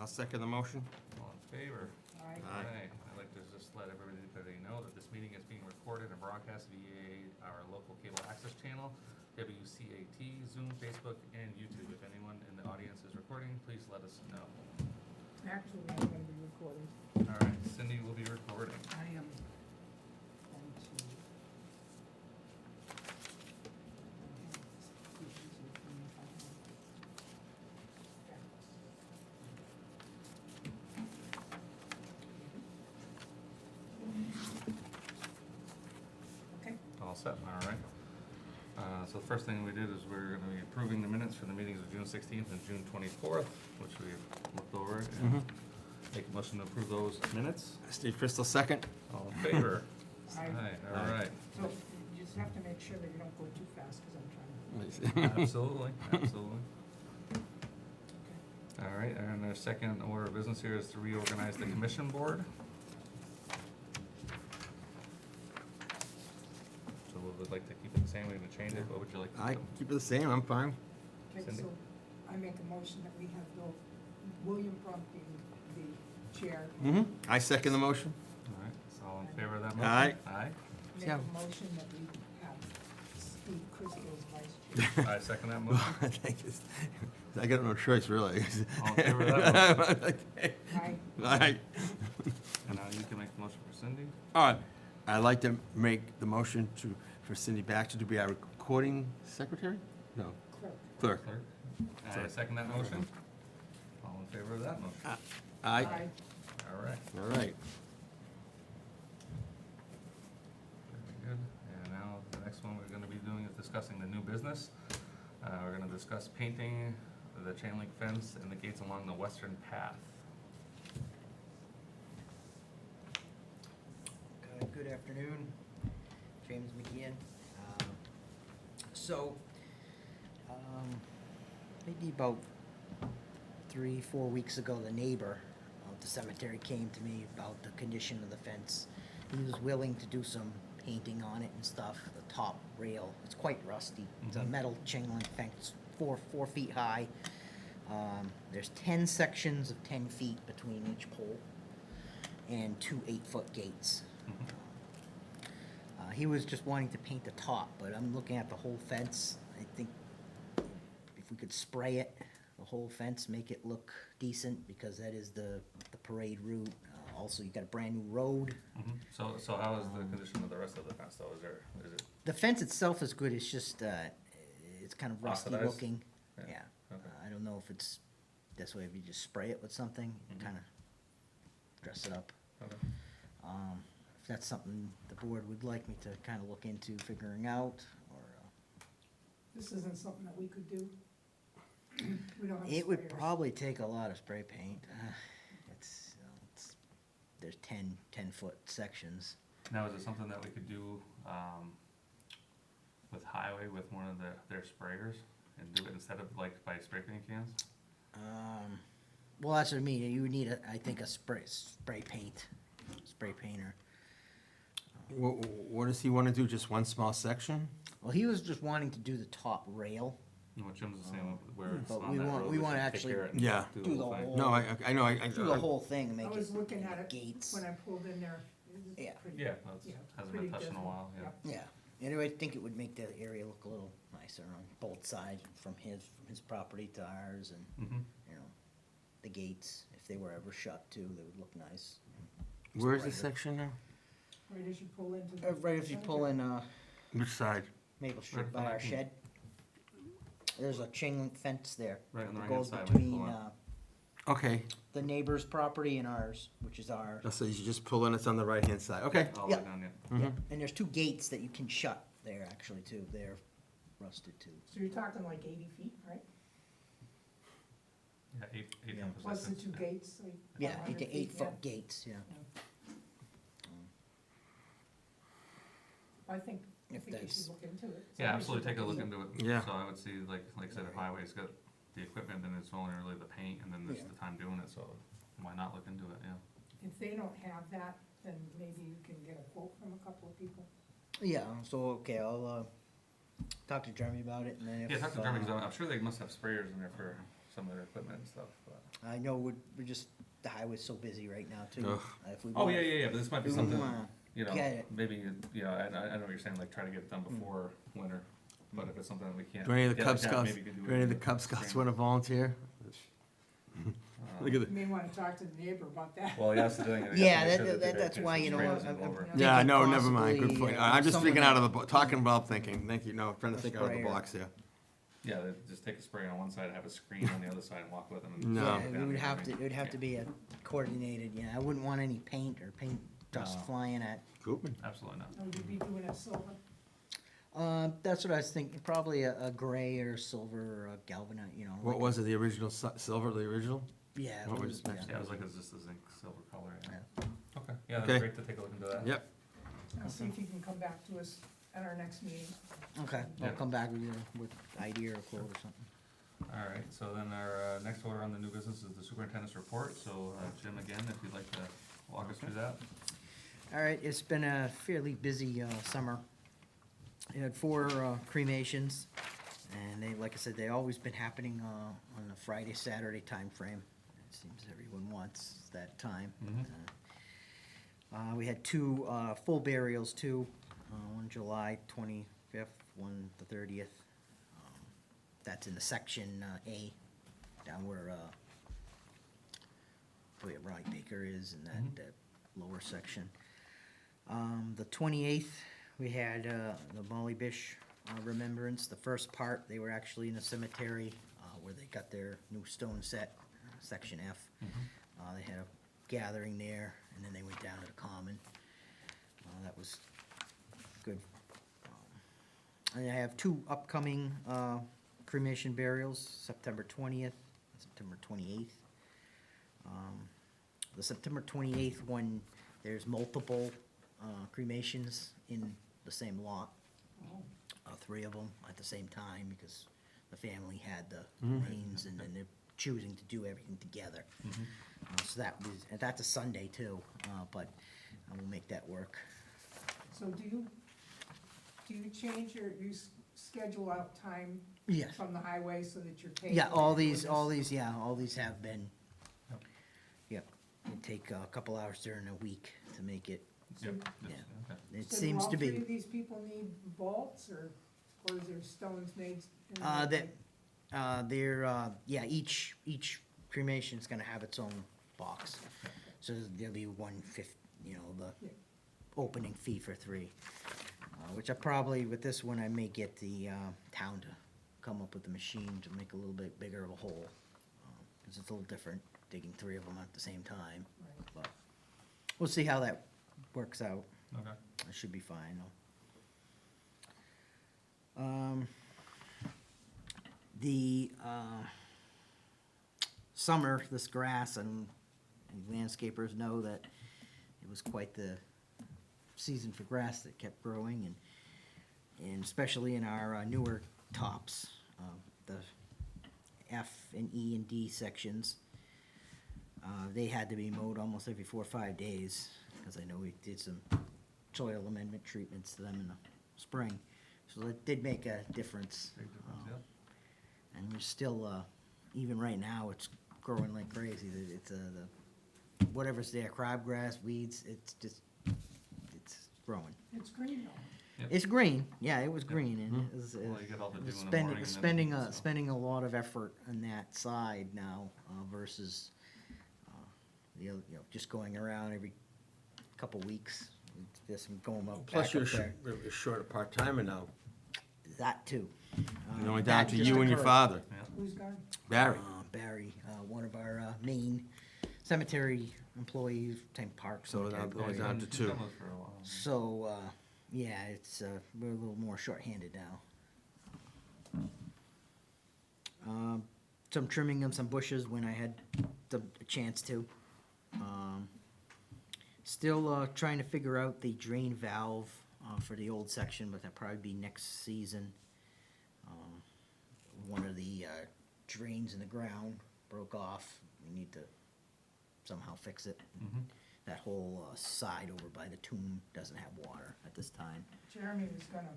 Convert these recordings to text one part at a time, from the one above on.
I'll second the motion. All in favor? Aye. Aye. I'd like to just let everybody know that this meeting is being recorded and broadcast via our local cable access channel, WCAT, Zoom, Facebook, and YouTube. If anyone in the audience is recording, please let us know. Actually, I'm gonna be recording. All right, Cindy will be recording. I am going to. Okay, All set, all right. So the first thing we did is we're gonna be approving the minutes for the meetings of June 16th and June 24th, which we looked over. And make a motion to approve those minutes. Steve Crystal, second. All in favor? Aye. All right. so you just have to make sure that you don't go too fast, because I'm trying to. Absolutely, absolutely. Okay. All right, and our second order of business here is to reorganize the commission board. So we would like to keep it the same, we're gonna change it, what would you like to do? I keep it the same, I'm fine. Okay, Cindy? so I make a motion that we have William Brump being the chair. I second the motion. All right, so all in favor of that motion? Aye. Aye? Make Yeah. a motion that we have Steve Crystal as vice chair. I second that motion. I got no choice, really. All in favor of that Aye. Aye. And now you can make the motion for Cindy. All right, I'd like to make the motion for Cindy Baxter to be our recording secretary? No, Clerk. clerk. Clerk. I second that motion. All in favor of that motion? Aye. All right. All right. Very good. And now the next one we're gonna be doing is discussing the new business. We're gonna discuss painting the chain link fence and the gates along the western path. Good afternoon, James McGeehan. So, maybe about 3-4 weeks ago, the neighbor of the cemetery came to me about the condition of the fence. He was willing to do some painting on it and stuff, the top rail, it's quite rusty. It's a Mhm. metal chain link fence, 4 feet high. There's 10 sections of 10 feet between each pole and 2 8-foot gates. Mhm. He was just wanting to paint the top, but I'm looking at the whole fence. I think if we could spray it, the whole fence, make it look decent, because that is the parade route. Also, you got a brand new road. Mhm. So how is the condition of the rest of the fence though? Is it? The fence itself is good, it's just, it's kind of rusty Oxidized? looking. Yeah, Yeah. okay. I don't know if it's, this way if you just spray it with something, Mhm. kind of dress it up. Okay. If that's something the board would like me to kind of look into figuring out, or, This isn't something that we could do. We don't have it would sprayers. probably take a lot of spray paint. It's, there's 10-foot sections. Now, is it something that we could do, with highway with one of their sprayers and do it instead of like by spray paint cans? Well, that's what I mean, you would need I think a spray painter. What does he want to do, just one small section? Well, he was just wanting to do the top rail. And what Jim's saying, where it's But on we that want- road, we should wanna take actually care of it and Yeah. do the thing. whole- No, I know, Do the whole thing and I make was it looking at it gates. when I pulled in there. It was Yeah. pretty- Yeah, that's, yeah, hasn't pretty been touched in a dismal. while, yeah. Yeah, anyway, I think it would make the area look a little nicer on both sides, from his property to ours, and, Mm-hmm. you know, the gates, if they were ever shut too, they would look nice. Where's the brighter. section now? Right as you pull into the. Right as you pull in, Which side? Maple Street Right by from our that- shed, there's a chain link fence there. Right on the that right-hand goes side when you between, pull in. Okay, the neighbor's property and ours, which is ours. so you should just pull in, it's on the right-hand side, okay. All the way Yeah. down, yeah. Yeah, Mhm. and there's 2 gates that you can shut there, actually, too, they're rusted too. So you're talking like 80 feet, right? Yeah, eight Yeah. in Plus the position. 2 gates, like. Yeah, 100 feet, 8-foot gates, yeah. I think you If that's- should look into it. Yeah, Somebody absolutely, should take a look into into it. Yeah. So I would see, like I said, if highway's got the equipment, then it's only really the paint, and then there's Yeah. the time doing it, so why not look into it, yeah. If they don't have that, then maybe you can get a quote from a couple of people. Yeah, so, okay, I'll, talk to Jeremy about it, and then if. Yeah, talk to Jeremy, 'cause I'm sure they must have sprayers in there for some of their equipment and stuff, but. I know we're just, the highway's so busy right now too. Ugh. If we Oh, want- yeah, but this might be we something, wanna you know, get it. maybe, you know, I know what you're saying, like, try to get it done before winter, but if it's something that we can't. Do any of the get Cub like that, Scouts, maybe you could do do it any of in the Cub Scouts spring. want to volunteer? Look at You the, may wanna talk to the neighbor about that. Well, yes, the thing. Yeah, that's why, you know, yeah, thinking no, never mind, good possibly, point. uh, I'm just someone thinking out that- of the, talking about thinking, thank you, no, trying to A think out of the sprayer. box here. Yeah, just take a spray on one side, have a screen on the other side and walk with them. and No. walk Yeah, down it would there, have I to, mean, it would have to be a coordinated, yeah, I wouldn't want any paint or paint dust No. flying at. Koopman? Absolutely not. Would you be doing it silver? That's what I was thinking, probably a gray or silver or a galvanite, you know. What like was it, the original silver, the original? Yeah. what it we was- just mentioned? Yeah, it was like, it's just a zinc silver color, yeah. Yeah. Okay, yeah, Okay. that's great to take a look into that. Yep, I'll see if you can come back to us at our next meeting. Okay, I'll Yeah. come back with idea or quote or something. All right, so then our next order on the new business is the superintendent's report, so Jim, again, if you'd like to walk us through that. All right, it's been a fairly busy summer. We had 4 cremations, and they, like I said, they always been happening on the Friday, Saturday timeframe. It seems everyone wants that time. Mhm. We had 2 full burials too, one July 25th, one the 30th. That's in the section A, down where Ronnie Baker is in Mhm. that lower section. The 28th, we had the Molly Bish remembrance. The first part, they were actually in the cemetery where they got their new stone set, section F. They had a gathering there, and then they went down to the common. That was good. And I have 2 upcoming cremation burials, September 20th and September 28th. The September 28th one, there's multiple cremations in the same lot, Oh, 3 of them at the same time, because the family had the remains, and then they're choosing to do everything together. So that's a Sunday too, but I will make that work. so do you change you schedule out time Yes. from the highway so that you're taking? Yeah, all it these with have been. Yep. Yep, it take a couple hours during the week to make it. Yep. Yeah. Okay. It So seems to Do all 3 be. of these people need vaults, or is there stones made? in Each cremation's gonna have its own box. So there'll be 1/5, you know, the Yeah. opening fee for 3. Which I probably, with this one, I may get the town to come up with a machine to make a little bit bigger of a hole. Cause it's a little different, digging 3 of them at the same time, Right. but we'll see how that works out. Okay. It should be fine, though. The summer, this grass, and landscapers know that it was quite the season for grass that kept growing, and especially in our newer tops, the F and E and D sections. They had to be mowed almost every 4 or 5 days, because I know we did some soil amendment treatments to them in the spring. So it did make a difference. Big difference, yeah. And we're still, even right now, it's growing like crazy. It's whatever's there, crabgrass, weeds, it's growing. It's green though. Yep. It's green, yeah, it was green, and it was, Well, you get all the it was dew in the morning and then- spending so- spending a lot of effort on that side now, versus, just going around every couple weeks, just going up, Plus back you're up there. you're short a part-timer now, That too. you're only That down to just you and your occurred. father, Yeah. Who's gone? Barry. Barry, one of our main cemetery employees, same park. So cemetery now going employee. down to She's 2. done those for a while. So, yeah, it's, we're a little more shorthanded now. Some trimming of some bushes when I had the chance to. Still, trying to figure out the drain valve, for the old section, but that'll probably be next season. One of the, drains in the ground broke off. We need to somehow fix it. Mhm. That whole side over by the tomb doesn't have water at this time. Jeremy was gonna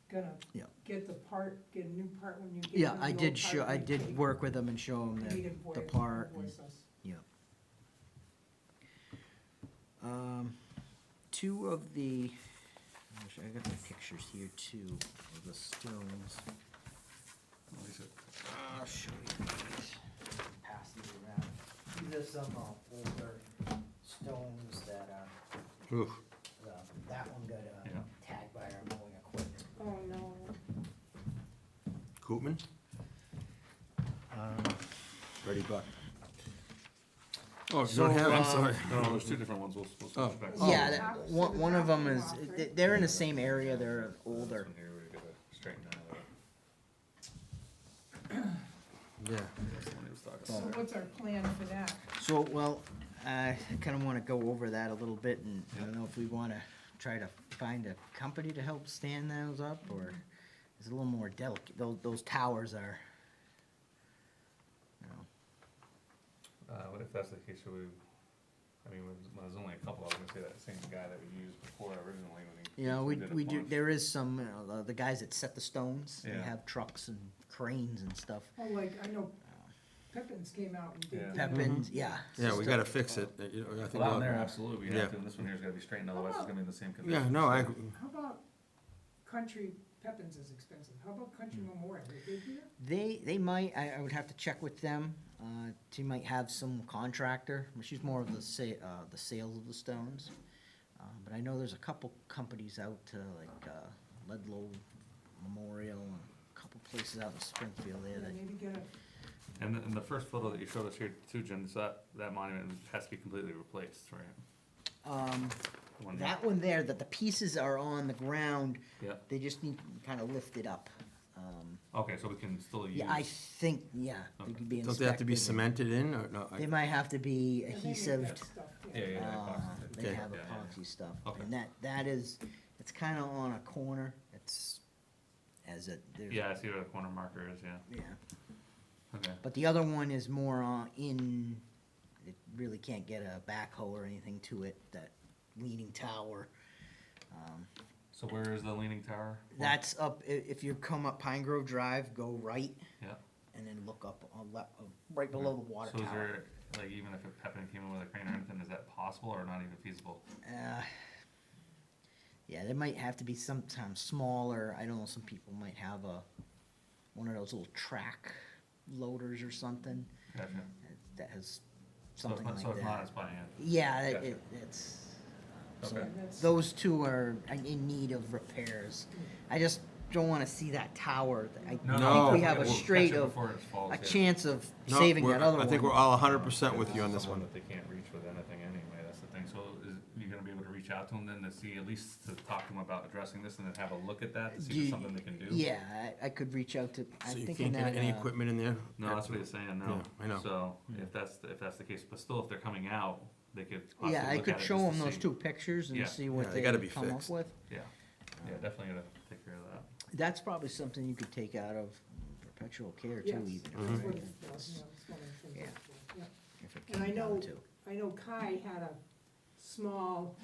gonna Yeah. get a new part when you get. Yeah, rid of I the did old show, part, I you did take- work with them and show them you need the invoice- part. and- invoice us. Yeah. Two of the, actually, I got the pictures here too, of the stones. What is it? I'll show you these. Pass these around. These are some older stones that, Oof. that one got, Yeah. tagged by our mowing equipment. Oh, no. Koopman? Freddie Buck. Oh, you So, don't have, I'm um, sorry. No, there's two different ones, we'll Oh. switch back. Oh. Yeah, the that, top- so one, the one of top them came is, off, right? they're in the same area, they're older. This one here, we gotta straighten that out. Yeah. That's the one he was talking So about. what's our plan for that? So, well, I kinda wanna go over that a little bit, and I don't know if we wanna try to find a company to help stand those up, or it's a little more delicate, those towers are, you know, What if that's the case, should we, I mean, when there's only a couple, I was gonna say that same guy that we used before originally when he. you know, we did a do, bunch. there is some, the guys that set the stones, they Yeah. have trucks and cranes and stuff. Oh, like, I know Pepin's came out and did. Yeah. that. Pepins, yeah. Yeah, we gotta fix it, you know, I think. Well, down we'll- there, absolutely, we Yeah. have to, and this one here's gotta be straightened, otherwise it's gonna be in the same condition. Yeah, no, I, How about Country, Pepin's is expensive, how about Country Memorial, they did here? They might, I would have to check with them, she might have some contractor, she's more of the sales of the stones. But I know there's a couple companies out to like, Ludlow Memorial, and a couple places out in Springfield there that, Maybe get a, And the first photo that you showed us here too, Jen, so that monument has to be completely replaced, right? The one that one there, that the pieces are on the ground, Yeah, they just need to kinda lift it up. okay, so we can still use. Yeah, I think, yeah, they Okay. could be don't they have to be inspected and- cemented in, or no? They might have to be yeah, they make adhesive. that stuff, Yeah, yeah, yeah. Uh, epoxy. They Okay. have Yeah, yeah. epoxy stuff, Okay. and that is, it's kinda on a corner, it's, as it, there's. Yeah, I see where the corner marker is, yeah, Yeah, okay. but the other one is more in, it really can't get a backhoe or anything to it, that leaning tower. So where is the leaning tower? That's up, if you come up Pine Grove Drive, go right, Yeah. and then look up on right below the water So is tower. there, like, even if a Pepin came in with a crane or anything, is that possible or not even feasible? Yeah, they might have to be sometimes smaller, I don't know, some people might have one of those little track loaders or something, Gotcha. that has So it's something not, like so it's not that. as by hand? Yeah, Gotcha. it's, so Okay. that's. those two are in need of repairs. I just don't wanna see that tower, I think No. we have a We'll catch straight it of, before it falls, a yeah. chance of No, saving we're- that other I one. think we're all 100% with you on this Someone one. that they can't reach with anything anyway, that's the thing, so is, you gonna be able to reach out to them then to see, at least to talk to them about addressing this and then have a look at that to see if it's something they can do? Yeah, I could reach out to, I'm So you thinking can't get that, any equipment in there? No, that's what he's saying, no. Yeah, I know. So, if that's the case, but still, if they're coming out, they could possibly yeah, I look could at it show just them to those see. two pictures Yeah. and see Yeah, what they they gotta be come up fixed. with. Yeah, yeah, definitely gotta take care of that. That's probably something you could take out of perpetual care too, Yes, even that's if what it- it does, yeah, that's one of the things Yeah. it does, yeah. if it And I came down know, to. I know Kai had a small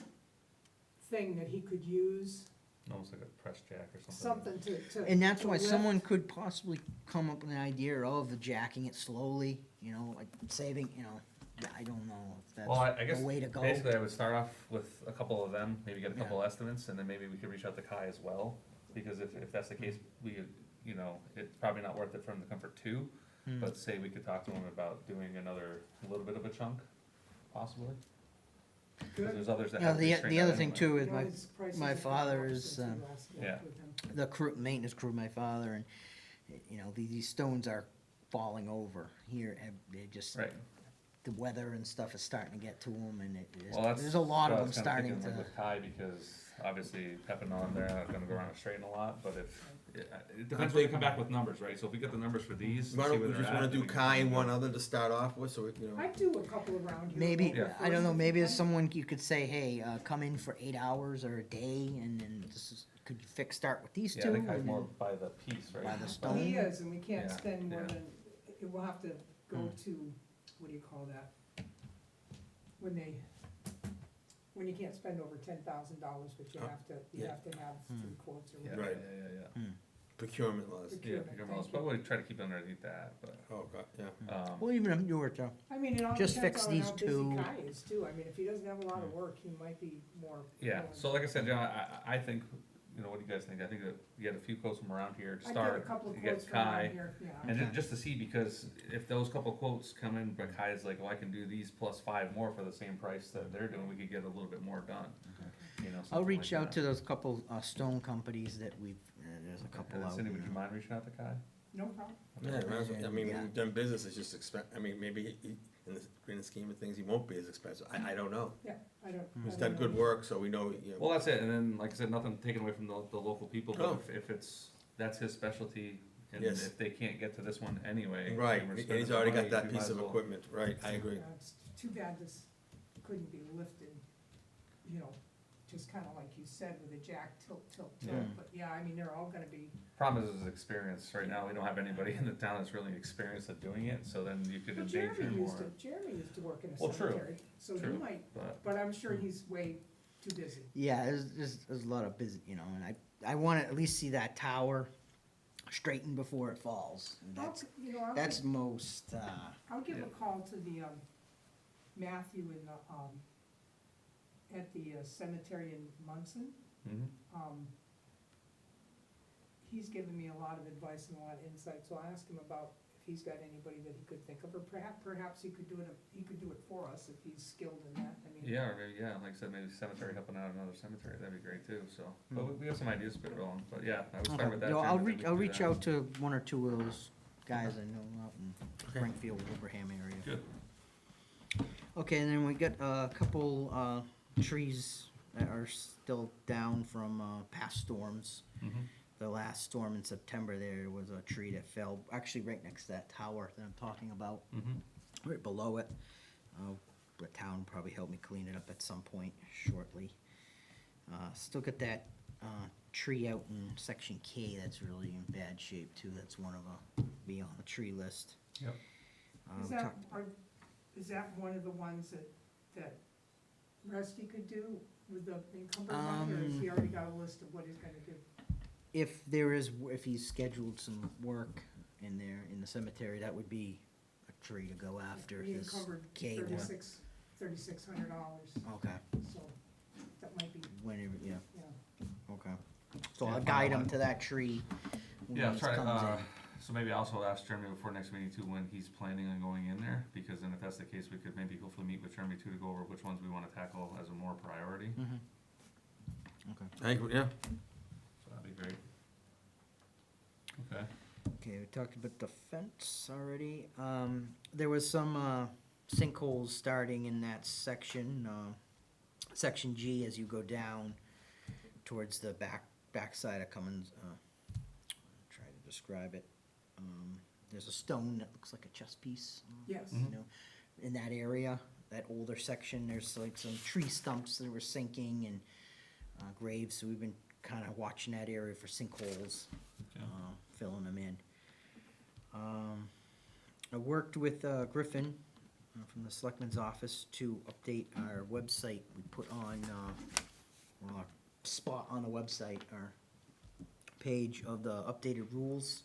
thing that he could use, Almost like a press jack or something. something to. And that's to why lift. someone could possibly come up with an idea of jacking it slowly, you know, like saving, you know, yeah, I don't know if Well, I guess that's the way to go. basically I would start off with a couple of them, maybe get a couple estimates, and then maybe we could reach out to Kai as well. Because if that's the case, we, you know, it's probably not worth it for him to come for two, Hmm. but say we could talk to him about doing another, little bit of a chunk, possibly. Cause Good. there's others that Yeah, have. the other thing too is You know, my, his prices my have gone up father's, since we last worked yeah. with him. the crew, maintenance crew, my father, and, you know, these stones are falling over here, and they just, Right, the weather and stuff is starting to get to them, and well, that's. there's a lot of what I them was kinda starting thinking, like, to, With Kai, because obviously Pepin on there, not gonna go around and straighten a lot, but if, it depends when they come back with numbers, right? So if we get the numbers for these, Why see don't where we they're just at, wanna then do we can Kai and go. one other to start off with, so we, you know. I'd do a couple around here. maybe, over I don't know, first maybe if as you someone, you could say, hey, come in for 8 hours or a day, and then this is, could you start with these Yeah, two? I think Kai's and more then- by the piece, right? By the can. stone. He is, and we can't Yeah, spend more yeah. than, it will have to go Hmm. to, what do you call that? When they, when you can't spend over $10,000, but you Oh, have to, yeah. have 3 quotes or Yeah, whatever. Right. yeah. Procurement laws. Yeah, Procurement, figure thank most, but you. we try to keep it underneath that, but, Oh, God, yeah. Well, even if you were to, I mean, it all Just depends fix on these how busy two. Kai is too. I mean, if he doesn't have a lot of work, he might be more. yeah, willing. so like I said, John, I think, you know, what do you guys think? I think that you get a few quotes from around here to I get a start, couple of you quotes get from around Kai. here, yeah. And Okay. just to see, because if those couple quotes come in, but Kai is like, well, I can do these plus 5 more for the same price that they're doing, we could get a little bit more done, you know, I'll something reach like out that. to those couple, stone companies that we've, there's a couple And out. Cindy, would you there. mind reaching out to Kai? No problem. Yeah, might as well. I mean, Yeah. we've done business, it's just I mean, maybe in the grand scheme of things, he won't be as expensive. I don't know. Yeah, I don't. He's I done don't good know. work, so we know, you know. Well, that's it, and then, like I said, nothing taken away from the local people, but Oh. if it's, that's his specialty, and Yes. if they can't get to this one anyway. Right, and we're and spending he's the already money, got that we might piece as of well- equipment, right, I agree. It's too bad this couldn't be lifted, you know, just kinda like you said with a jack tilt, Yeah. but yeah, I mean, they're all gonna be, Problem is experience, right now, we don't have anybody in the town that's really experienced at doing it, so then you could but endanger more, Jeremy used to work in a Well, true, cemetery, so he true. might, but, but I'm sure he's way too busy. Yeah, there's a lot of busy, you know, and I wanna at least see that tower straightened before it falls. And You know, that's most, I'll give Yeah. a call to the, Matthew in the, at the cemetery in Munson. mhm. He's given me a lot of advice and a lot of insight, so I'll ask him about if he's got anybody that he could think of, or perhaps he could do it for us if he's skilled in that, I mean. Yeah, or maybe, yeah, like I said, maybe cemetery helping out another cemetery, that'd be great too, so, but we have some ideas to go on, but yeah, I would start okay. with that. No, Jim, I'll and then we reach, can I'll do reach that. out to one or two of those guys I know out in Springfield, Wilbraham area. Good. Okay, and then we got a couple, trees that are still down from, past storms. Mhm. The last storm in September, there was a tree that fell, actually right next to that tower that I'm talking about, Mhm. right below it. The town will probably help me clean it up at some point shortly. Still got that, tree out in section K that's really in bad shape too, that's one of be on the tree list. Yep. Is we that, talked- is that one of the ones that Rusty could do with the encumbered money, or has he already got a list of what he's gonna do? If if he's scheduled some work in there, in the cemetery, that would be a tree to go after, He this encumbered K one. $3,600, Okay, so that might be, whenever, yeah, yeah. okay. So Yeah, I'll find guide out him when- to that tree when Yeah, he try, comes in. so maybe also ask Jeremy before next meeting too, when he's planning on going in there, because then if that's the case, we could maybe hopefully meet with Jeremy too to go over which ones we wanna tackle as a more priority, Mhm. Okay. I agree, yeah. so that'd be great. Okay. Okay, we talked about the fence already. There was some, sinkholes starting in that section, section G as you go down towards the backside of Cummins, try to describe it. There's a stone that looks like a chess piece. Yes. You know, in that area, that older section, there's like some tree stumps that were sinking and, graves, so we've been kinda watching that area for sinkholes, Okay. filling them in. I worked with Griffin from the Selectman's Office to update our website. We put on, well, our spot on the website, our page of the updated rules,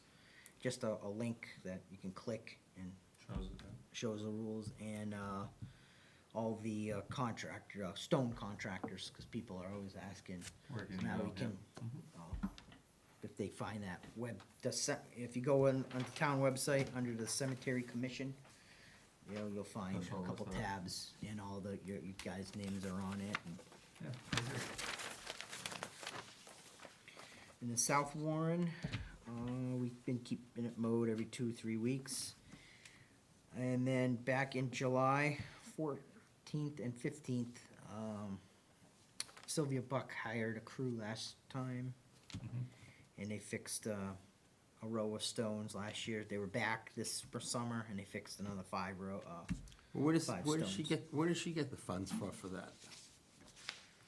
just a link that you can click and Shows it, yeah. shows the rules, and all the contractor, stone contractors, because people are always asking. Where can So you now go, we yeah. can, if they find that if you go on the town website, under the cemetery commission, you'll find That's all a couple listed out. tabs, and all your guys' names are on it. And Yeah, very good. in the South Warren, we've been keeping it mowed every 2-3 weeks. And then back in July 14th and 15th, Sylvia Buck hired a crew last time, Mhm. and they fixed a row of stones last year. They were back this summer, and they fixed another 5 row. Where does, Five where does she stones. where does she get the funds for that?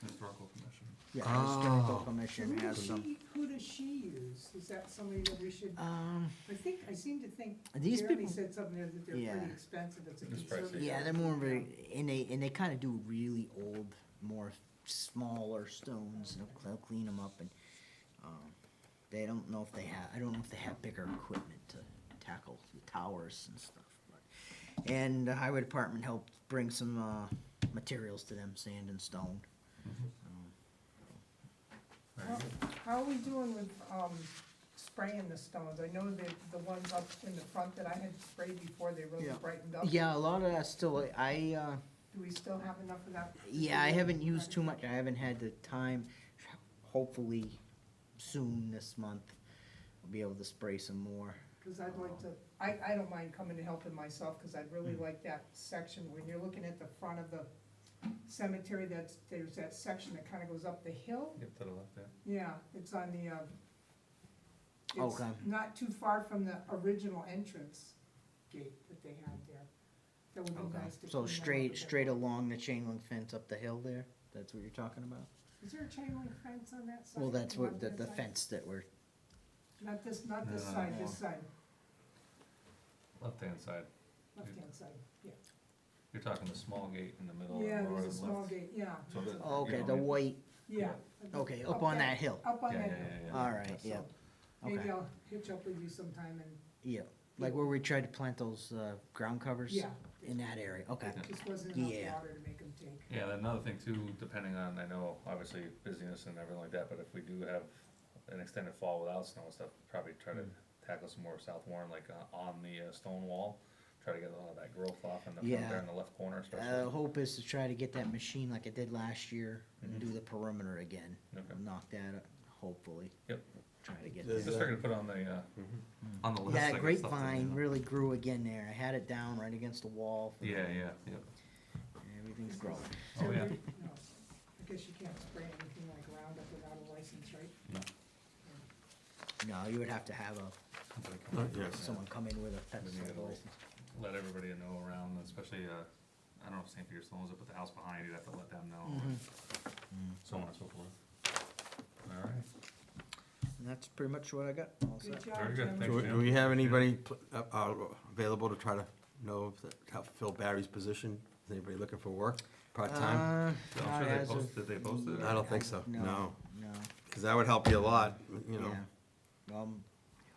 Historical commission. Yeah, the historical Oh. commission has some. Who does she use? Is that somebody that we should, I seem to think These Jeremy people- said something there that they're Yeah. pretty expensive, it's a It's pricey. conservative. Yeah, they're more of a, and they kind of do really old more smaller stones, they'll clean them up, and, they don't know if they have, I don't know if they have bigger equipment to tackle the towers and stuff, but. And the highway department helped bring some, materials to them, sand and stone. Very good. How are we doing with, spraying the stones? I know that the ones up in the front that I had sprayed before, they really Yeah. brightened up. Yeah, a lot of that still, Do we still have enough of that? yeah, I haven't used too much, I haven't had the time, hopefully soon this month, I'll be able to spray some more. Cause I'd like to, I don't mind coming to help him myself, cause I'd really like that section, when you're looking at the front of the cemetery, there's that section that kinda goes up the hill. Yep, to the left there. Yeah, it's on the, it's Okay. not too far from the original entrance gate that they had there. That would be Okay. nice to. So clean that up a straight, bit straight more. along the chain link fence up the hill there, that's what you're talking about? Is there a chain link fence on that side? Well, that's what, the left-hand side? fence that we're, Not this No. side, this side, Left-hand side. left-hand side, yeah. You're talking the small gate in the middle. Yeah, or there's a the small left. gate, yeah, So the- oh, okay, you the know, white, yeah. okay, up on that hill, Up on Yeah, that yeah, hill. yeah, yeah. alright, yeah, So, maybe okay, I'll hitch up with you sometime and, yeah, like where we tried to plant those, ground covers? yeah, In that area, okay, there just wasn't enough Yeah. water to make them take. Yeah, and another thing too, depending on, I know, obviously busyness and everything like that, but if we do have an extended fall without snow and stuff, probably try to tackle some more South Warren, like, on the, stone wall. Try to get a lot of that growth off in the front Yeah. there in the left corner especially. hope is to try to get that machine like I did last year, and Mhm. do the perimeter again, Okay. knock that, hopefully. Yep. Try to get Does that. Just figured to put on the, Mhm. on the list. I That guess, grapevine stuff to really grew again there, I had it down right against the wall. do. Yeah, yeah, yep. Everything's growing. Oh, yeah. No, I guess you can't spray anything like Roundup without a license, right? No. No, you would have to have Yes. someone come in with a Then you pesticide gotta license. Let everybody know around, especially, I don't know if St. Peter still owns it, but the house behind, you'd have to let them know, Mm-hmm. so on and so forth. Alright, And that's pretty much what I got. All Good set. job, Very good, Jim. thank Do we have anybody available to try to know if help fill Barry's position? Is anybody looking for work, part-time? I'm Not sure they as of posted, did they post it? I don't think so, no. No, Because that would help you a lot, you know. yeah.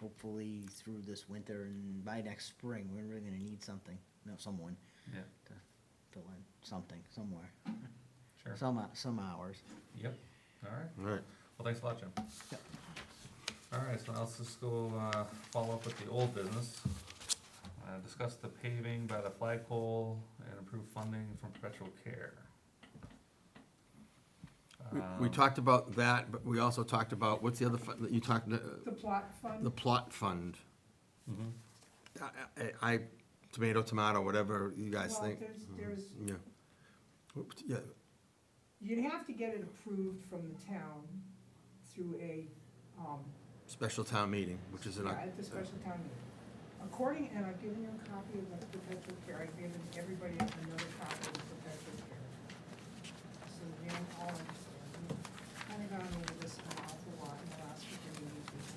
Hopefully through this winter and by next spring, we're really gonna need something, someone Yeah, to fill in something, somewhere, sure, some hours. yep, alright, All right. well, thanks a lot, Jim. Yep. Alright, so now let's just go, follow up with the old business. Discuss the paving by the flagpole and improve funding from perpetual care. We talked about that, but we also talked about, what's the other fund that you talked, The plot the fund, plot fund. Mhm. I, tomato, whatever you guys well, think. there's, Yeah. Oops, yeah, you'd have to get it approved from the town through a, special town meeting, which is in, yeah, at the special town meeting. According, and I've given you a copy of the perpetual care, I've given everybody another copy of the perpetual care. So you all understand, we've kind of gone over this an awful lot in the last couple of meetings.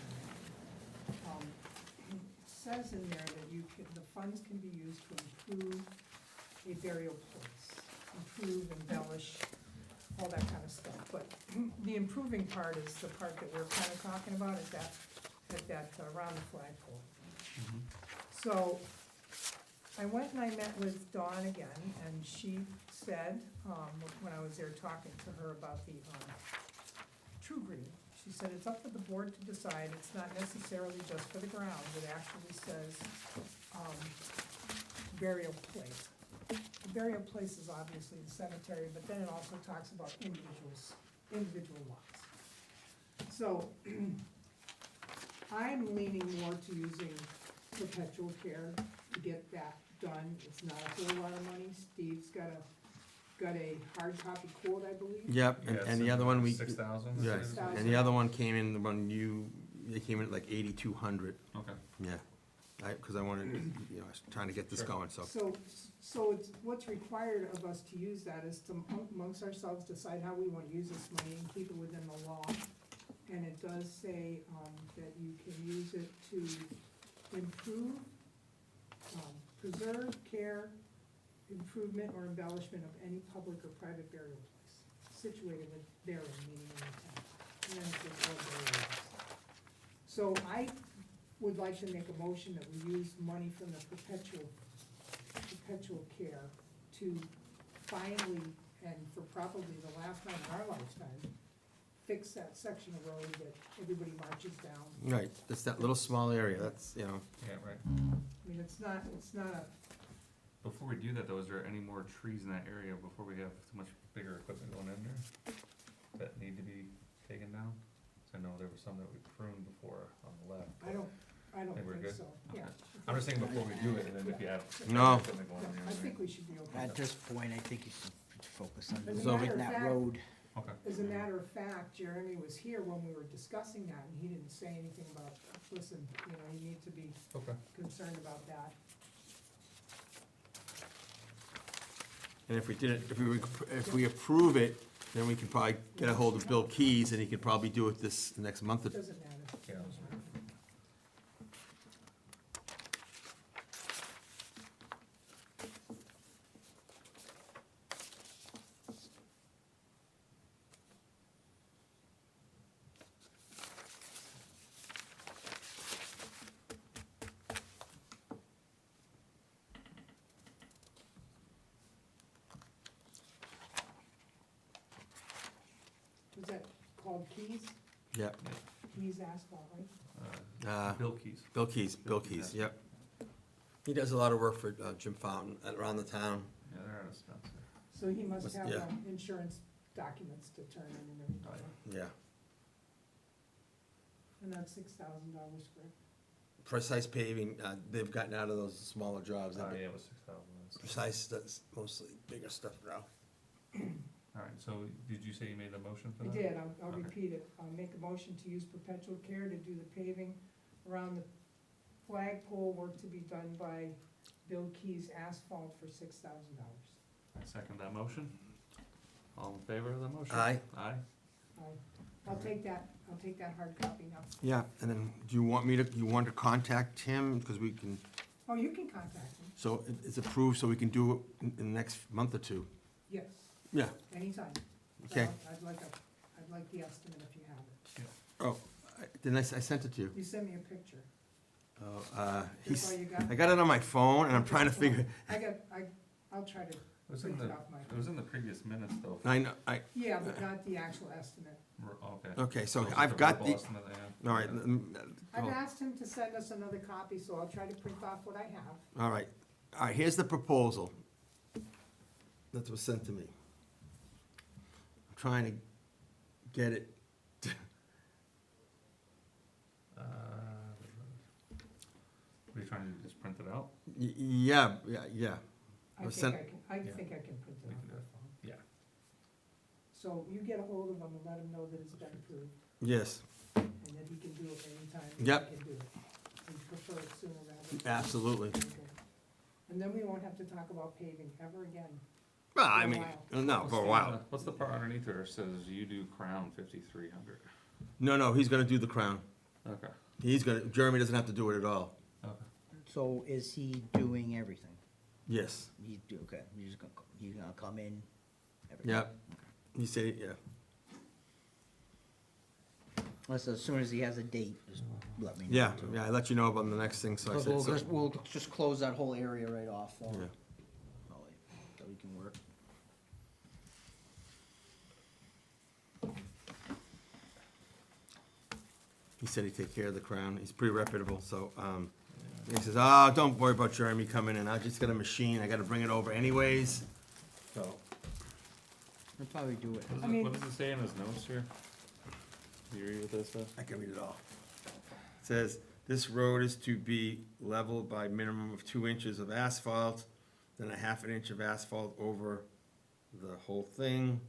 It says in there that the funds can be used to improve a burial place, improve, embellish, all that kind of stuff. But the improving part is the part that we're kind of talking about, at that, around the flagpole. Mhm. So, I went and I met with Dawn again, and she said, when I was there talking to her about the, True Green, she said it's up to the board to decide, it's not necessarily just for the grounds, it actually says, burial place. The burial place is obviously the cemetery, but then it also talks about individual lots. So, I'm leaning more to using perpetual care to get that done. It's not a whole lot of money. Steve's got a hard copy quote, I believe. yep, Yeah, and the other one we, 6,000? yeah, 6,000. and the other one came in, they came in at like 8,200, Okay, yeah. Because I wanted, I was trying to get this Sure. going, so. So it's, what's required of us to use that is to amongst ourselves decide how we wanna use this money and keep it within the law. And it does say, that you can use it to improve, preserve, care, improvement, or embellishment of any public or private burial place. situated at Barron, meaning in the town. And then it says all Barron. So I would like to make a motion that we use money from the perpetual care to finally, and for probably the last time in our lifetime, fix that section of road that everybody marches down. Right, it's that little small area, that's, you know, Yeah, right. I mean, it's not a, Before we do that though, is there any more trees in that area before we have too much bigger equipment going in there that need to be taken down? 'Cause I know there were some that we pruned before on the left. I don't Think we're think good? so, yeah. Okay. I'm just saying before we do it, and then if you have. No. equipment going in there, I think we should be okay. At this point, I think you should focus on As a So- matter getting of that fact- road. Okay. As a matter of fact, Jeremy was here when we were discussing that, and he didn't say anything about, listen, you know, you need to be Okay. concerned about that. and if we did it, if we approve it, then we can probably get a hold of Bill Keys, and he could probably do it this next month or It doesn't matter. Yeah, that's right. Was that called Keys? Yeah, Keys Asphalt, right? Bill Keys. Bill Keys, yep. He does a lot of work for Jim Fountain around the town. Yeah, they're out of Spencer. So he must have Yeah. insurance documents to turn in and everything. Oh, Yeah. And that's $6,000 for it. Precise Paving, they've gotten out of those smaller jobs. Oh, yeah, it was 6,000. Precise does mostly bigger stuff now. Alright, so did you say you made a motion for I that? did, I'll Okay. repeat it. I'll make a motion to use perpetual care to do the paving around the flagpole, work to be done by Bill Keys Asphalt for $6,000. I second that motion. All in favor of the motion? Aye. Aye? I'll take that hard copy now. Yeah, and then, do you want you want to contact him, because we can, Oh, you can contact me, so it's approved, so we can do it in the next month or two? yes, Yeah, anytime. okay. I'd like the estimate if you have it. Oh, I sent it to you. You sent me a picture. Oh, That's all you got? I got it on my phone, and I'm trying to figure, I'll try to It was in print the, it off my. it was in the previous minutes though. I know, Yeah, but not the actual estimate. Okay. okay, so Those are I've the got the, verbal estimate, yeah. all right, I've oh, asked him to send us another copy, so I'll try to print off what I have. all right, here's the proposal that was sent to me. I'm trying to get it, Were you trying to just print it out? yeah. I Was think sent- I Yeah. think I can print it We off can do my it. phone. Yeah. So you get a hold of him and let him know that it's been approved, Yes, and that he can do it anytime he Yep. can do it. We prefer it sooner rather than. absolutely. Okay. And then we won't have to talk about paving ever again. Well, I For a mean, while. no, What's for a the- while. What's the part underneath there that says you do Crown 5,300? No, he's gonna do the crown. Okay. Jeremy doesn't have to do it at all. Okay. So is he doing everything? Yes, Okay, he's gonna come in? everything? yeah. He said, yeah. Unless as soon as he has a date, just let me know. Yeah, too. yeah, I let you know about the next thing, so I Because said, we'll just close that whole area right off for Yeah. him. So he can work. he said he'd take care of the crown. He's pretty reputable, so, he says, oh, don't worry about Jeremy coming in. I just got a machine. I gotta bring it over anyways. So, He'll probably do it. What I does it, mean- what does it say in his notes here? Do you read what this says? I can read it all. It says, this road is to be leveled by minimum of 2 inches of asphalt, then a half an inch of asphalt over the whole thing,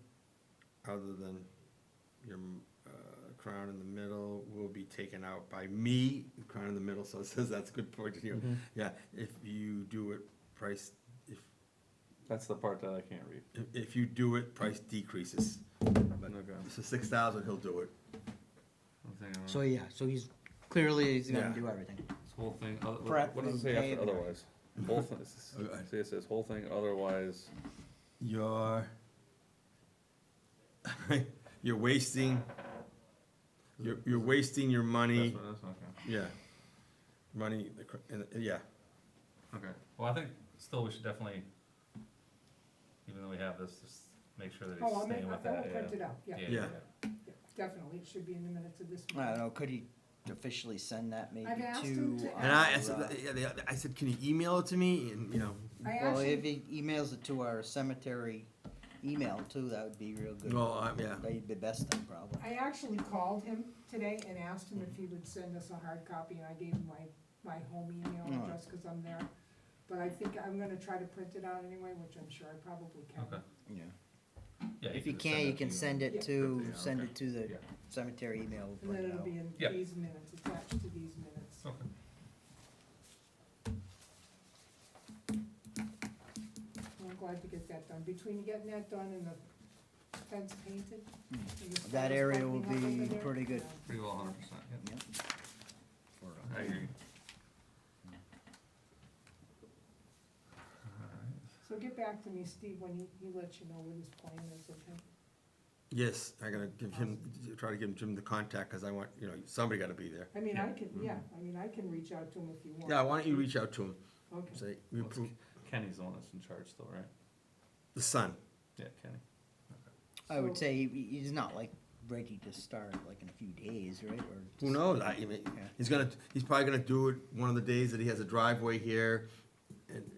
other than your crown in the middle will be taken out by me, the crown in the middle, so it says that's a good point to hear. Yeah, if you do it, price, That's the part that I can't read. if you do it, price decreases. But Okay. so 6,000, he'll do it. I'm thinking, So, yeah, so he's he's Yeah. gonna do everything. this whole thing, Prep what does it and say after pave. otherwise? Whole thing, Okay. see, it says whole thing otherwise, Your, You're wasting, you're wasting your money, That's what it is, okay. yeah. Money, yeah, Okay, well, I think still we should definitely, even though we have this, just make sure that Oh, he's I'll make, staying I with will that, print it yeah. out, yeah, Yeah. yeah, definitely, it should be in the minutes of this I don't meeting. know, could he officially send that maybe I've asked him to? to and I ask- said, I said, can you email it to me, and, you know, I Well, actually, if he emails it to our cemetery email too, that would be real good. well, yeah. That'd be the best thing, probably. I actually called him today and asked him if he would send us a hard copy, and I gave him my home email Mm. address, cause I'm there. But I think I'm gonna try to print it out anyway, which I'm sure I probably can. Okay. Yeah. Yeah, If you just can, send you it can to send it Yeah. to, Yeah, send okay. it to the Yeah. cemetery email, we'll And print then it it'll out. be in Yeah. these minutes, attached to these minutes. Okay. I'm glad to get that done. Between getting that done and the fence painted. and the That cars area will parking up over be there, pretty good. yeah. Pretty well, 100%, yeah. Yep. I hear you. Alright. So get back to me, Steve, when he lets you know what his plan is, okay? Yes, I gotta give him, try to give Jim the contact, cause I want, you know, somebody gotta be there. I mean, I Yeah. can, yeah, I mean, I can reach out to him if you want. Yeah, why don't you reach out to him, Okay, say, we Well, it's approve, Kenny's the one that's in charge still, right? the son, Yeah, Kenny. I would So- say he's not like ready to start like in a few days, right? Or who just- knows, I mean, Yeah. he's probably gonna do it one of the days that he has a driveway here, and,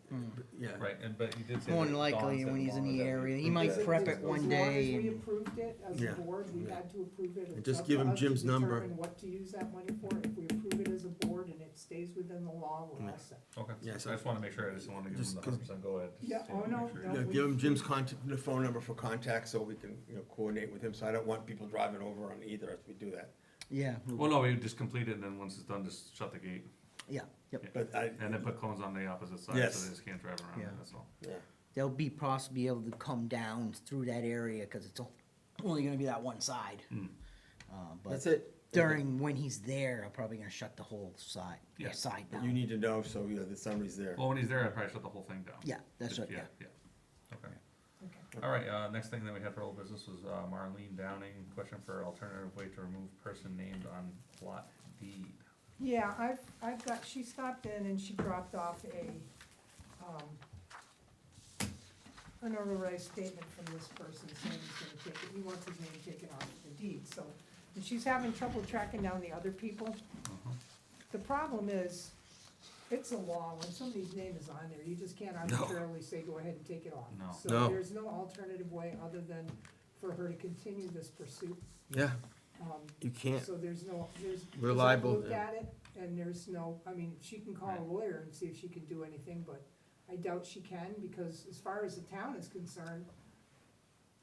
yeah. Right, and, but you did say. More that than Dawn likely, said when as he's in long the as that area, we he might approve prep that- it one As long day as we and- approved it as Yeah. a board, we Yeah. had to approve it. It's just up give to him us to Jim's number. determine what to use that money for. If we approve it as a board and it stays within the law, we're Yeah. all set. Okay, Yeah, I so- just wanna make sure, I just wanna give Just him the 'cause- 100% go ahead. Yeah, just oh, to no, make sure. no. Yeah, we- give him Jim's contact, the phone number for contact, so we can, you know, coordinate with him, so I don't want people driving over on either if we do that. Yeah. Well, no, we just complete it, and then once it's done, just shut the gate, Yeah, yep. But I, and then put cones on the opposite side, Yes. so they just can't drive around Yeah. it, that's all. yeah, They'll be possibly able to come down through that area, cause it's only gonna be that one side. Hmm. But that's it. during, when he's there, I'm probably gonna shut the whole side, Yeah. side You down. need to know, so, you know, that somebody's there. Well, when he's there, I'd probably shut the whole thing down. Yeah, that's Just- right, yeah. Yeah, okay. Okay. All right, next thing that we had for old business was Marlene Downing, question for alternative way to remove person named on lot deed. Yeah, I've got, she stopped in and she dropped off an notarized statement from this person saying he's gonna take it, he wants his name taken off the deed, so. And she's having trouble tracking down the other people. Uh-huh. The problem is, it's a law, when somebody's name is on there, you just can't arbitrarily say, go ahead and take it off. No. No. So there's no alternative way other than for her to continue this pursuit. Yeah, Um, you can't, So there's no, there's. We're 'cause I've liable, looked yeah. at it, and there's no, I mean, she can call a Right. lawyer and see if she can do anything, but I doubt she can, because as far as the town is concerned,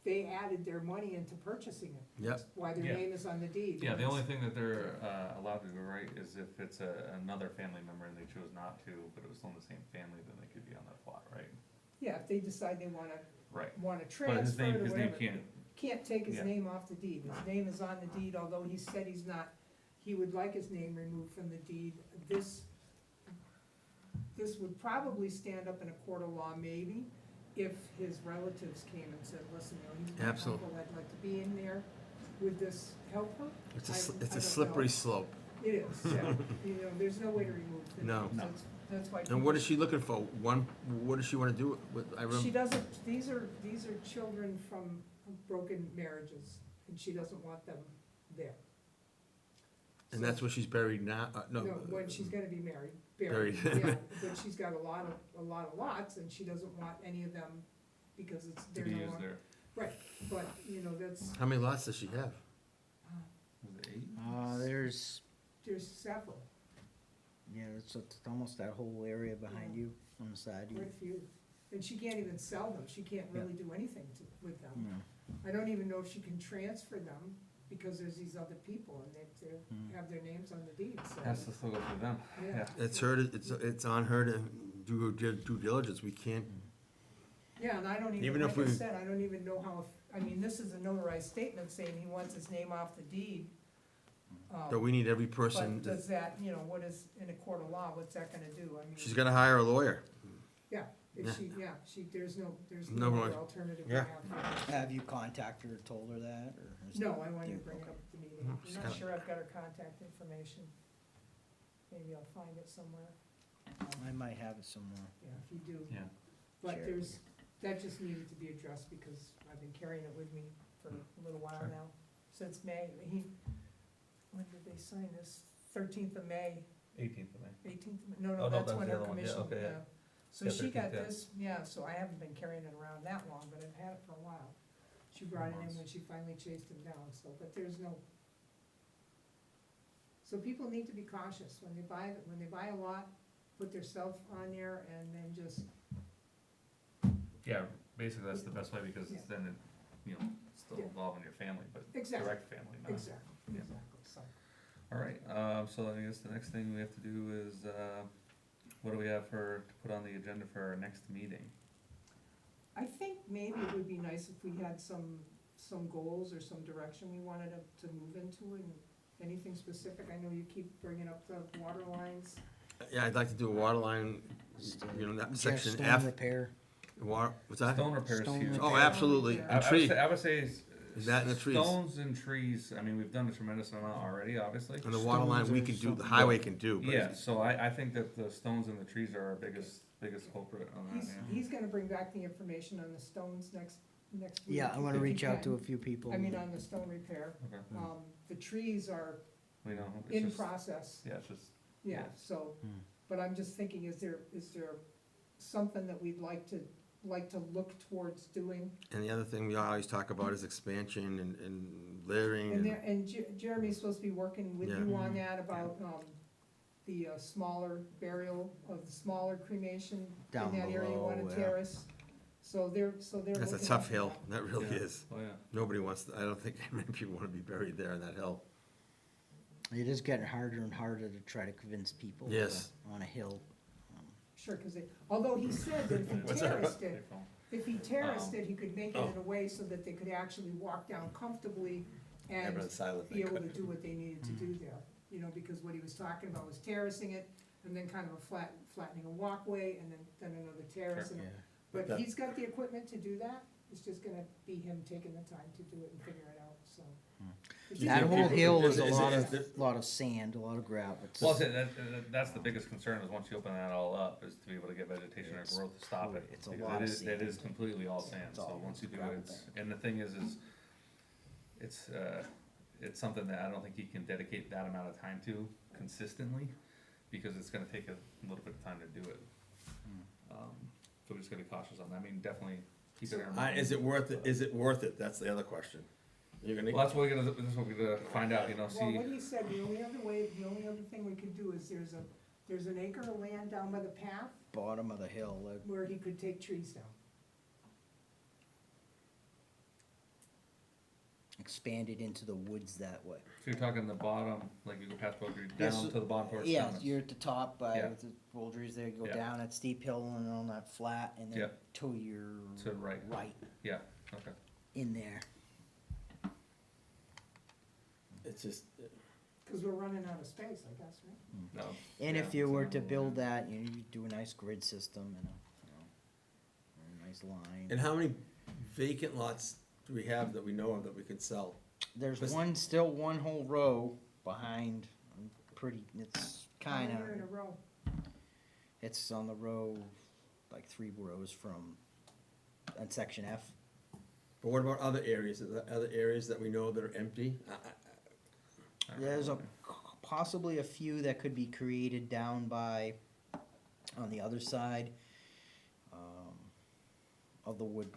they added their money into purchasing it. Yep. That's why their Yeah. name is on the deed. Yeah, the only thing that they're allowed to do, right, is if it's another family member and they chose not to, but it was still in the same family, then they could be on that plot, right? Yeah, if they decide they wanna Right. wanna But his transfer it name, or his name whatever. Can't take his Yeah. name off the deed. His name is on the deed, although he said he's not, he would like his name removed from the deed. This would probably stand up in a court of law maybe, if his relatives came and said, listen, you know, he's my Absolutely. uncle, I'd like to be in there. Would this help her? it's I it's don't a know. slippery slope. It is, yeah. You know, there's no way to remove the No. names. No. That's why. And what is she looking for? What does she wanna do with, I She remember, doesn't, these are children from broken marriages, and she doesn't want them there. and that's where she's buried now, No, no. when she's gonna be married, Buried. yeah, but she's got a lot of lots, and she doesn't want any of them, because it's, to they're be no used longer, there. right, but, you know, that's, How many lots does she have? Was it 8? There's, there's several, yeah, it's almost that whole area behind you on the side. quite a few. And she can't even sell them, she can't really do anything with them. Yeah. I don't even know if she can transfer them, because there's these other people, and they have their names on the deed, so. Has to still go through them, Yeah. yeah. It's her, it's on her to do her due diligence, we can't, Yeah, and I don't Even even, if like I we- said, I don't even know how, I mean, this is a notarized statement saying he wants his name off the deed. but we need every person, But does that, you know, what is, in a court of law, what's that gonna do? I mean. she's gotta hire a lawyer. Yeah, If Yeah. there's no No other one- alternative we yeah. have for her. Have you contacted her, told her that, or? is No, it- I wanted to you- bring it okay. up at the meeting. Mhm, I'm just not kinda- sure I've got her contact information. Maybe I'll find it somewhere. I might have it somewhere. Yeah, if you do. Yeah. But Share. that just needed to be addressed because I've been carrying it with me for a little while Sure. now, since May. When did they sign this? 13th of May, 18th of May. 18th, no, Oh, no, no, that's that's when the her other one, yeah, commission, okay, yeah. yeah. So Yeah, she got 13th, yeah. this, yeah, so I haven't been carrying it around that long, but I've had it for a while. She brought it in Months. when she finally chased him down, so, but there's no. So people need to be cautious when they buy a lot, put their self on there and then just, Yeah, basically that's the best way because Yeah. then it, you know, it's still Yeah. involving your family, but Exactly. direct family, not. exactly, Yeah. exactly, so. All right, so I guess the next thing we have to do is, what do we have to put on the agenda for our next meeting? I think maybe it would be nice if we had some goals or some direction we wanted to move into and anything specific. I know you keep bringing up the water lines. Yeah, I'd like to do a water line, Just, you know, that just section stone F, repair. water, what's that? Stone repair is Stone huge. Oh, repair. absolutely, Yeah. and tree, I would say That and the trees. stones and trees, I mean, we've done a tremendous amount already, obviously. and the water line we stones or could do, the something. highway can do, but. Yeah, so I think that the stones and the trees are our biggest culprit on that, yeah. He's gonna bring back the information on the stones next week. Yeah, I wanna if he reach out to can. a few people. I mean, on the stone repair. Okay, The trees are we know, in it's just, process, yeah, it's just, yeah, yeah. so, Hmm. but I'm just thinking, is there something that we'd like to look towards doing? And the other thing we always talk about is expansion and layering, And and there, and Jeremy's supposed to be working with Yeah. you on that about, the smaller burial of the smaller cremation Down in that area, you below, wanna yeah. terrace. So they're that's a looking tough into hill, that. that really Yeah. is. Oh, yeah. Nobody wants, I don't think many people wanna be buried there on that hill. It is getting harder and harder to try to convince people. Yes. On a hill. Sure, cause although he said that if he What's that? terraced it, if he terraced Um, it, he could make it in a way so that they could actually walk down comfortably and be able to do what they needed to do there. You know, because what he was talking about was terracing it, and then kind of a flattening a walkway, and then another terrace. Sure. and- Yeah. But That- he's got the equipment to do that, it's just gonna be him taking the time to do it and figure it out, so. Hmm. It's You That just- think whole people- hill is is a it- lot is of, lot of sand, a lot of gravel. It's- Well, that's the biggest concern is once you open that all up, is to be able to get vegetation or It's growth to stop it. it's a because lot it of is- It is sand. completely all It's sand, so all once you do gravel it, and the thing is it's something that I don't think he can dedicate that amount of time to consistently, because it's gonna take a little bit of time to do it. So we just gotta be cautious on that, I mean, definitely keep it in our mind. Is it worth it, is it worth it, that's the other question. You're Well, gonna, that's what we're gonna, this is what we're gonna find out, you know, Well, see, what he said, the only other thing we could do is there's an acre of land down by the path Bottom of the hill, like, where he could take trees down. expanded into the woods that way. so you're talking the bottom, like you go past Boundary, Yeah, down so- to the bottom towards Yeah, Stemmons. you're at the top by Yeah. the boulders there, go Yeah. down that steep hill and on that flat, and Yeah. then to your To right. right Yeah, okay. in there. it's just, Cause we're running out of space, I guess, right? No. And Yeah, if you so- were to build that, you do a nice grid system and a nice line. and how many vacant lots do we have that we know of that we can sell? There's But- still one whole row behind, it's How many kinda, are in a row? it's on the row, like 3 rows from, on section F. But what about other areas, are there other areas that we know that are empty? There's possibly a few that could be created down by, on the other side, of the wood,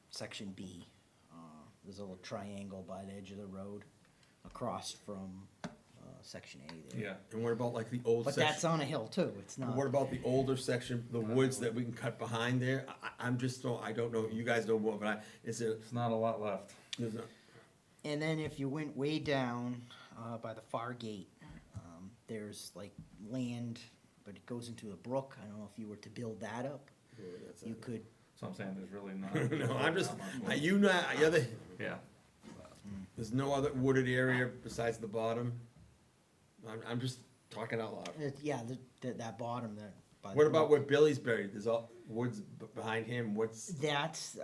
section B. There's a little triangle by the edge of the road, across from, section A there. Yeah, And what about like the old But section? that's on a hill too, it's not. What about the older section, the woods that we can cut behind there? I'm just, I don't know, you guys know more, but is there, there's not a lot left. there's a, And then if you went way down, by the far gate, there's like land, but it goes into a brook, I don't know if you were to build that up, that's you it. could, So I'm saying there's really not. No, I'm just, not much left. you know, the other, Yeah, there's no other wooded area besides the bottom? I'm just talking out loud. yeah, that bottom, that by What the about brook. where Billy's buried? There's all woods behind him, what's, That's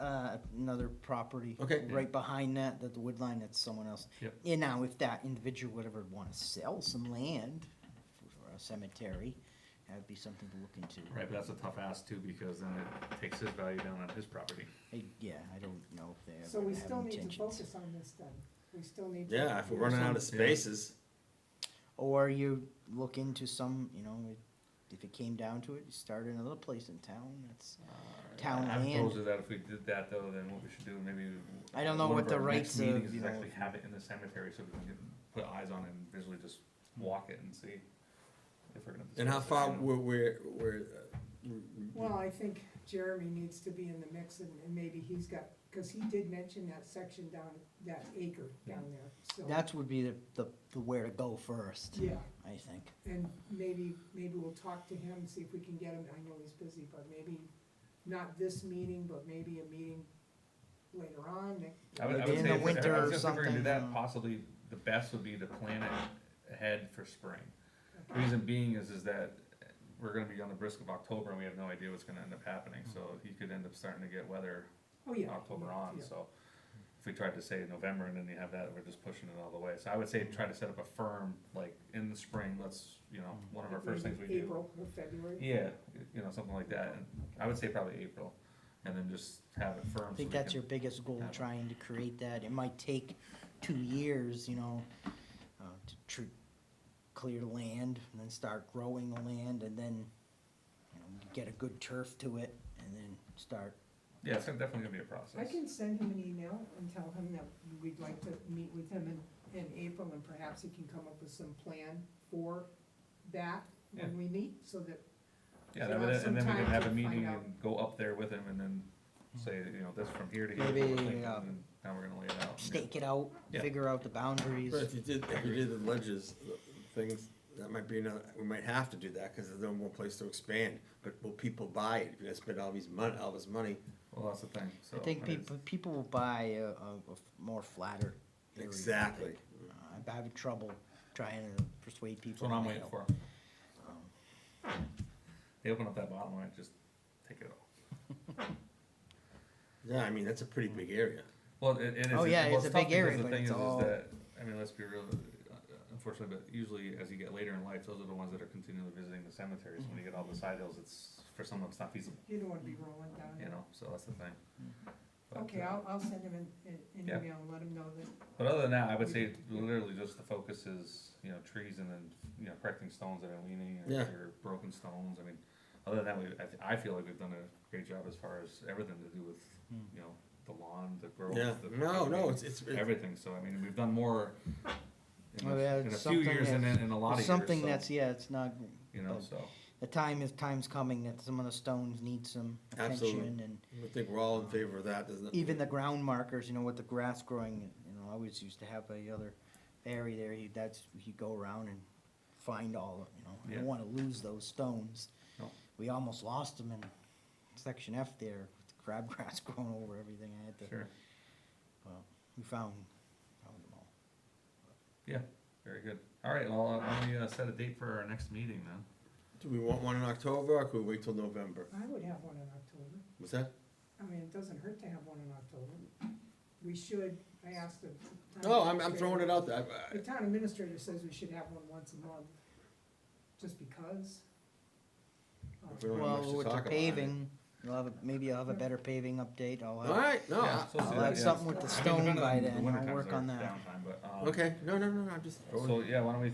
another property. Okay. Right behind that, the wood line, that's someone else. Yep. And now, if that individual would ever wanna sell some land for a cemetery, that'd be something to look into. Right, but that's a tough ask too, because then it takes his value down on his property. Yeah, I don't know if they So ever we have still need to intentions. focus on this then. We still need to. yeah, if we're running out of spaces. Or you look into some, you know, if it came down to it, you start another place in town, that's town I'm land. opposed to that. If we did that though, then what we should do, maybe. I don't know one what of the our next rights of, meetings you is know, actually have it in the cemetery so we can put eyes on it and visually just walk it and see if we're gonna. And how discuss it, far you know. we're, Well, I think Jeremy needs to be in the mix and maybe he's got, cause he did mention that section down, that acre down there, so. that would be the where to go first, Yeah, I think. and maybe we'll talk to him, see if we can get him, I know he's busy, but maybe not this meeting, but maybe a meeting later on. I would Maybe in say the if winter I or was just if we're gonna do something, that, possibly the best would be to plan it ahead for spring. Reason being is that we're gonna be on the brisk of October and we have no idea what's gonna end up happening, so he could end up starting to get weather Oh, yeah. October on, yeah. so. If we tried to say November and then you have that, we're just pushing it all the way, so I would say try to set up a firm, like, in the spring, let's, you know, one of our first things we do. April or February. Yeah, you know, something like that, and I would say probably April, and then just have it firm. I so think we that's can- your biggest goal, have it. trying to create that. It might take 2 years, you know, to clear the land and then start growing the land and then, you know, get a good turf to it and then start. Yeah, it's definitely gonna be a process. I can send him an email and tell him that we'd like to meet with him in April, and perhaps he can come up with some plan for that when we meet, so that, Yeah, So that would- have some and then we can time have to a meeting find out. and go up there with him and then say, you know, this from here to here, is what Maybe, we're thinking, yeah. and now we're gonna lay it out. Stake it out, Yeah. figure out the boundaries. but if you did the ledges, things, that might be another, we might have to do that, cause there's no more place to expand. But will people buy it if you spend all this money? Well, that's the thing, so. I think mean, people will buy a more flatter area. Exactly. I'm having trouble trying to persuade That's people. what I'm on waiting that. for. They open up that bottom line, just take it all. Yeah, I mean, that's a pretty big area. Well, it is. Oh, yeah, well, it's a tough big area, because but the thing it's is all- that, I mean, let's be real, unfortunately, but usually as you get later in life, those are the ones that are continually visiting the cemeteries. When you get all the side hills, it's, for someone, it's not feasible, you don't wanna be rolling down. you know, so that's the thing. But, Okay, I'll send him an Yeah. email and let him know that, But other than that, I would say literally just the focus is, you know, trees and then, you know, correcting stones that are leaning Yeah. or broken stones. I mean, other than that, I feel like we've done a great job as far as everything to do with, you know, the lawn, the growth. Yeah, the no, it's, everything, so I mean, we've done more in Oh, yeah, a it's few something years and that's- in a lot of years, Something so, that's, yeah, it's not, you know, so. the time's coming that some of the stones need some Absolutely. attention and I think we're all in favor of that, isn't it? even the ground markers, you know, with the grass growing, you know, I always used to have a other area there, he'd go around and find all, you know, I Yeah. don't wanna lose those stones. No. We almost lost them in section F there, with the crabgrass growing over everything, I had to, Sure, well, we found them all. yeah, very good. All right, well, why don't we set a date for our next meeting then? Do we want one in October, or could we wait till November? I would have one in October. What's that? I mean, it doesn't hurt to have one in October. We should, I asked the. No, I'm throwing it out there. The town administrator says we should have one once a month, just because. If we don't have much Well, to with talk the about, paving, maybe I'll have a better pave update, I'll All have, right, no, Yeah, so I'll do have that, yeah. something with the I mean, stone depending by on the then, winter I'll times work are on that. downtime, but, okay, no, I'm just throwing. So, yeah, why don't we,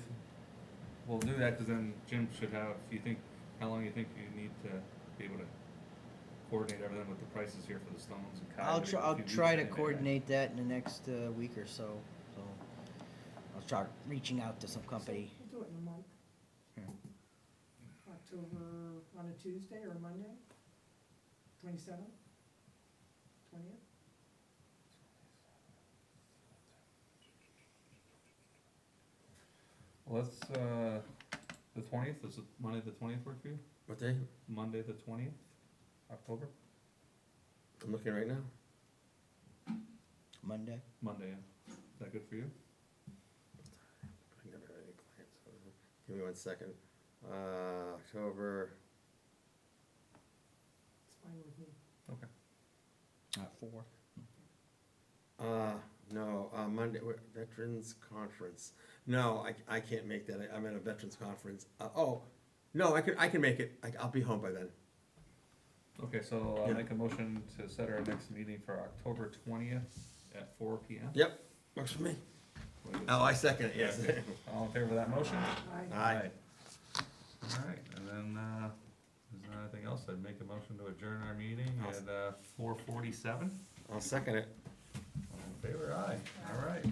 we'll do that, cause then Jim should have, how long you think you need to be able to coordinate everything with the prices here for the stones and Kyle? I'll maybe try, a I'll few weeks try to anyway, right? coordinate that in the next, week or so, I'll start reaching out to some company. We'll do it in a month. Yeah. October, on a Tuesday or a Monday? 27th? 20th? Let's, the 20th, is it Monday the 20th work for you? What day? Monday the 20th, October? I'm looking right now. Monday. Monday, yeah. Is that good for you? I never have any plans. Give me 1 second. October, At 4. No, Monday, Veterans Conference. No, I can't make that. I'm at a Veterans Conference. No, I can make it. I'll be home by then. Okay, so I'll Yeah. make a motion to set our next meeting for October 20th at 4 PM. Yep, works for me. Oh, I second it, yes. Okay. All in favor of that motion? Aye. All right, and then, is there anything else? I'd make a motion to adjourn our meeting at 4:47. I'll second it. All in favor? Aye. All right.